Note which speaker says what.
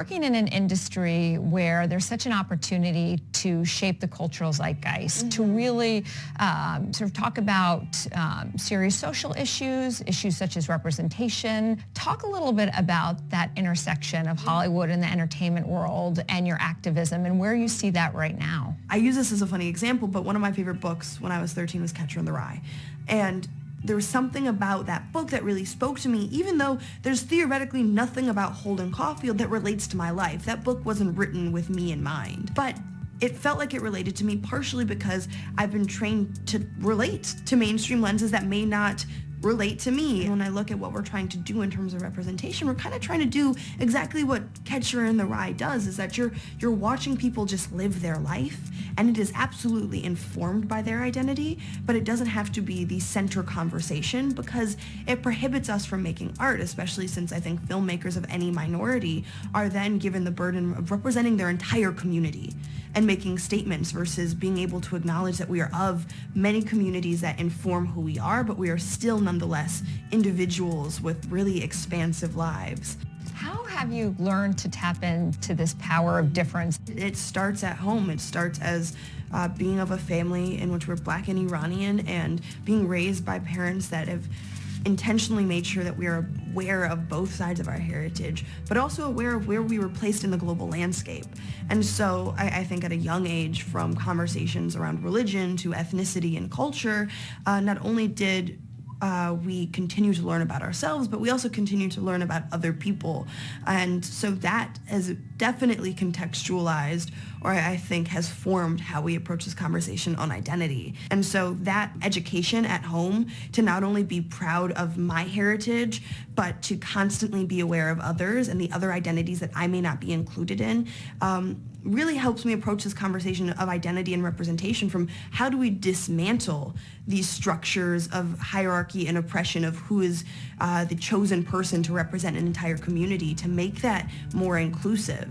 Speaker 1: working in an industry where there's such an opportunity to shape the cultural zeitgeist, to really sort of talk about serious social issues, issues such as representation. Talk a little bit about that intersection of Hollywood and the entertainment world and your activism and where you see that right now.
Speaker 2: I use this as a funny example, but one of my favorite books when I was 13 was Catcher in the Rye. And there was something about that book that really spoke to me, even though there's theoretically nothing about Holden Caulfield that relates to my life. That book wasn't written with me in mind. But it felt like it related to me partially because I've been trained to relate to mainstream lenses that may not relate to me. When I look at what we're trying to do in terms of representation, we're kind of trying to do exactly what Catcher in the Rye does, is that you're watching people just live their life, and it is absolutely informed by their identity, but it doesn't have to be the center conversation because it prohibits us from making art, especially since I think filmmakers of any minority are then given the burden of representing their entire community and making statements versus being able to acknowledge that we are of many communities that inform who we are, but we are still nonetheless individuals with really expansive lives.
Speaker 1: How have you learned to tap into this power of difference?
Speaker 2: It starts at home. It starts as being of a family in which we're Black and Iranian and being raised by parents that have intentionally made sure that we are aware of both sides of our heritage, but also aware of where we were placed in the global landscape. And so I think at a young age, from conversations around religion to ethnicity and culture, not only did we continue to learn about ourselves, but we also continue to learn about other people. And so that has definitely contextualized, or I think has formed how we approach this conversation on identity. And so that education at home to not only be proud of my heritage, but to constantly be aware of others and the other identities that I may not be included in, really helps me approach this conversation of identity and representation from how do we dismantle these structures of hierarchy and oppression of who is the chosen person to represent an entire community to make that more inclusive.